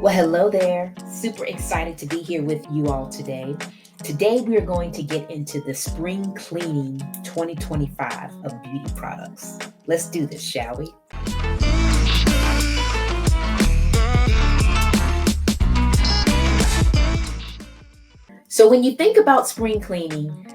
Well, hello there. Super excited to be here with you all today. Today, we are going to get into the spring cleaning 2025 of beauty products. Let's do this, shall we? So, when you think about spring cleaning,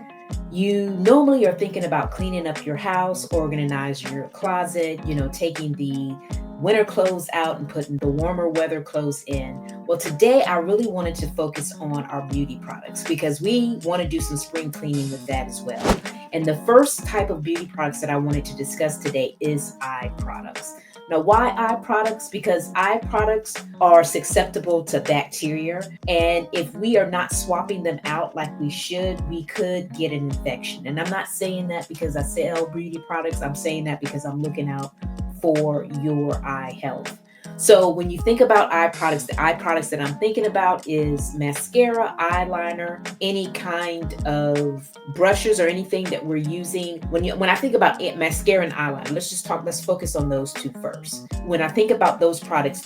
you normally are thinking about cleaning up your house, organize your closet, taking the winter clothes out and putting the warmer weather clothes in. Well, today I really wanted to focus on our beauty products because we want to do some spring cleaning with that as well. And the first type of beauty products that I wanted to discuss today is eye products. Now, why eye products? Because eye products are susceptible to bacteria. And if we are not swapping them out like we should, we could get an infection. And I'm not saying that because I sell beauty products. I'm saying that because I'm looking out for your eye health. So when you think about eye products, the eye products that I'm thinking about is mascara, eyeliner, any kind of brushes or anything that we're using. When I think about mascara and eyeliner, let's focus on those two first. When I think about those products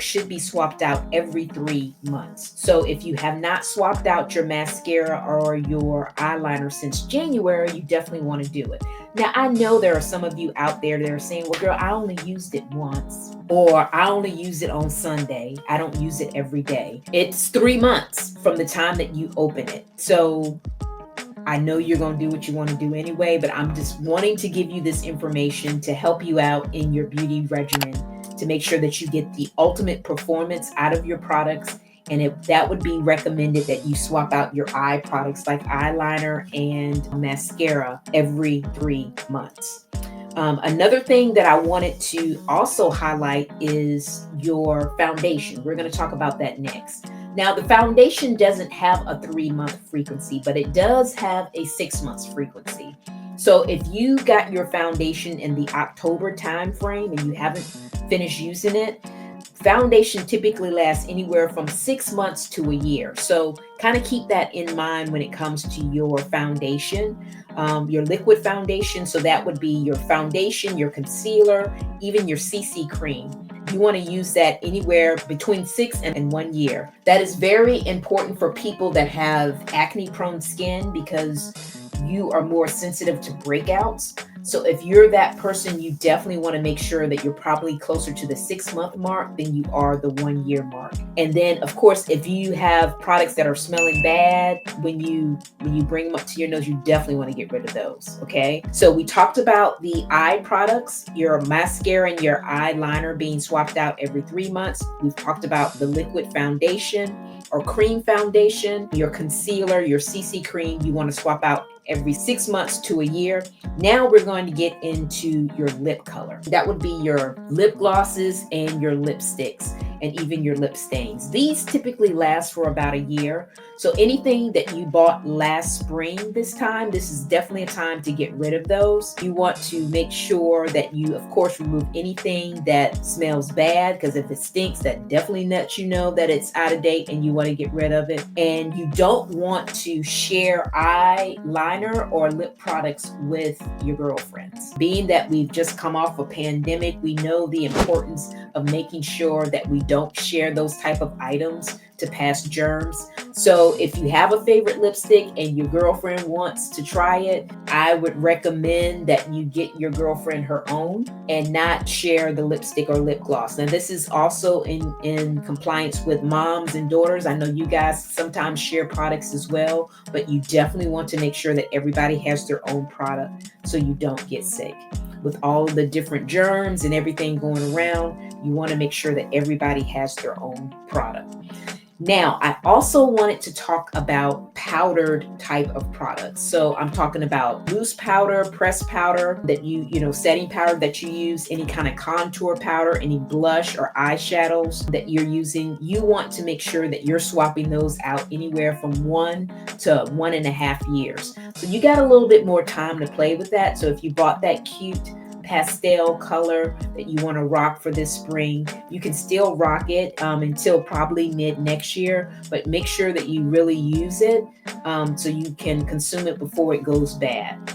should be swapped out every 3 months. So if you have not swapped out your mascara or your eyeliner since January, you definitely want to do it. Now, I know there are some of you out there that are saying, well, girl, I only used it once, or I only use it on Sunday. I don't use it every day. It's 3 months from the time that you open it. So I know you're going to do what you want to do anyway, but I'm just wanting to give you this information to help you out in your beauty regimen to make sure that you get the ultimate performance out of your products. And that would be recommended that you swap out your eye products like eyeliner and mascara every 3 months. Another thing that I wanted to also highlight is your foundation. We're going to talk about that next. Now, the foundation doesn't have a 3-month frequency, but it does have a 6 months frequency. So if you got your foundation in the October time frame and you haven't finished using it, foundation typically lasts anywhere from 6 months to a year. So kind of keep that in mind when it comes to your foundation, your liquid foundation. So that would be your foundation, your concealer, even your CC cream. You want to use that anywhere between 6 and 1 year. That is very important for people that have acne prone skin because you are more sensitive to breakouts. So if you're that person, you definitely want to make sure that you're probably closer to the 6-month mark than you are the 1 year mark. And then, of course, if you have products that are smelling bad when you bring them up to your nose, you definitely want to get rid of those. Okay. So we talked about the eye products, your mascara and your eyeliner being swapped out every 3 months. We've talked about the liquid foundation or cream foundation, your concealer, your CC cream, you want to swap out every 6 months to a year. Now we're going to get into your lip color. That would be your lip glosses and your lipsticks and even your lip stains. These typically last for about a year. So anything that you bought last spring this is definitely a time to get rid of those. You want to make sure that you, of course, remove anything that smells bad, because if it stinks, that definitely lets you know that it's out of date and you want to get rid of it. And you don't want to share eyeliner or lip products with your girlfriends. Being that we've just come off a pandemic, we know the importance of making sure that we don't share those type of items to pass germs. So if you have a favorite lipstick and your girlfriend wants to try it, I would recommend that you get your girlfriend her own and not share the lipstick or lip gloss. Now, this is also in compliance with moms and daughters. I know you guys sometimes share products as well, but you definitely want to make sure that everybody has their own product so you don't get sick. With all the different germs and everything going around, you want to make sure that everybody has their own product. Now, I also wanted to talk about powdered type of products. So I'm talking about loose powder, pressed powder that setting powder that you use, any kind of contour powder, any blush or eyeshadows that you're using. You want to make sure that you're swapping those out anywhere from 1 to 1.5 years. So you got a little bit more time to play with that. So if you bought that cute pastel color that you want to rock for this spring, you can still rock it until probably mid next year, but make sure that you really use it so you can consume it before it goes bad,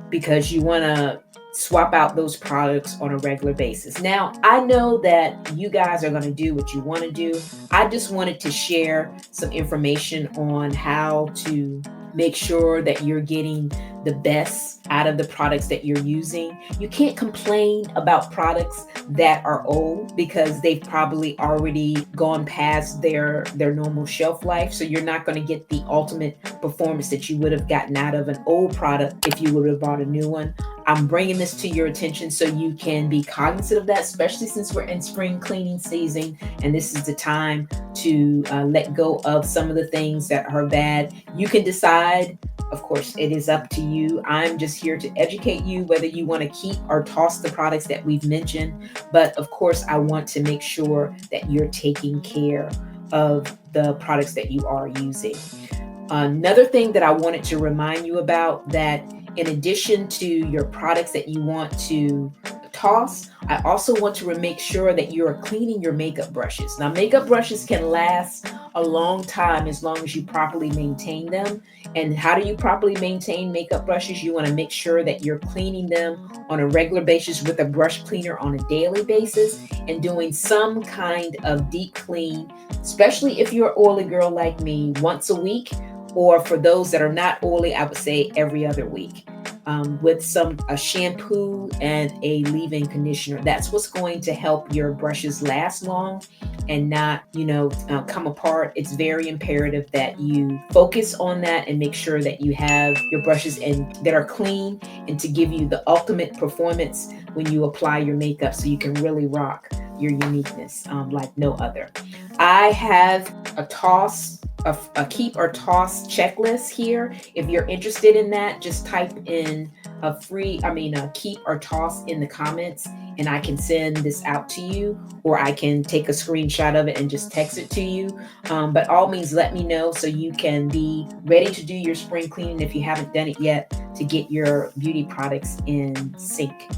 because you want to swap out those products on a regular basis. Now, I know that you guys are going to do what you want to do. I just wanted to share some information on how to make sure that you're getting the best out of the products that you're using. You can't complain about products that are old because they've probably already gone past their normal shelf life. So you're not going to get the ultimate performance that you would have gotten out of an old product if you would have bought a new one. I'm bringing this to your attention so you can be cognizant of that, especially since we're in spring cleaning season and this is the time to let go of some of the things that are bad. You can decide. Of course, it is up to you. I'm just here to educate you whether you want to keep or toss the products that we've mentioned. But of course, I want to make sure that you're taking care of the products that you are using. Another thing that I wanted to remind you about, that in addition to your products that you want to toss, I also want to make sure that you are cleaning your makeup brushes. Now, makeup brushes can last a long time as long as you properly maintain them. And how do you properly maintain makeup brushes? You want to make sure that you're cleaning them on a regular basis with a brush cleaner on a daily basis and doing some kind of deep clean, especially if you're an oily girl like me, once a week, or for those that are not oily, I would say every other week. With a shampoo and a leave-in conditioner. That's what's going to help your brushes last long and not, come apart. It's very imperative that you focus on that and make sure that you have your brushes that are clean and to give you the ultimate performance when you apply your makeup, so you can really rock your uniqueness like no other. I have a keep or toss checklist here. If you're interested in that, just type in a keep or toss in the comments and I can send this out to you, or I can take a screenshot of it and just text it to you. But all means, let me know so you can be ready to do your spring cleaning if you haven't done it yet, to get your beauty products in sync.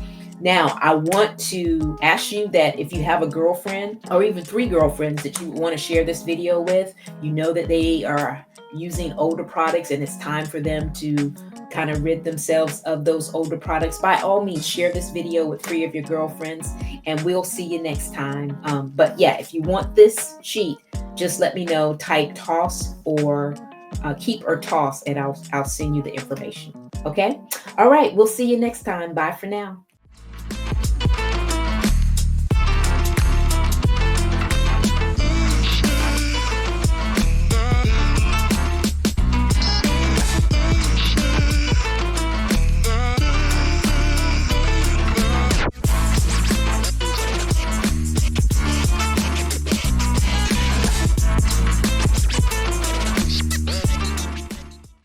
Now, I want to ask you that if you have a girlfriend or even 3 girlfriends that you want to share this video with, you know that they are using older products and it's time for them to kind of rid themselves of those older products, by all means, share this video with 3 of your girlfriends and we'll see you next time. But yeah, if you want this sheet, just let me know. Type toss or keep or toss and I'll send you the information. Okay? All right. We'll see you next time. Bye for now.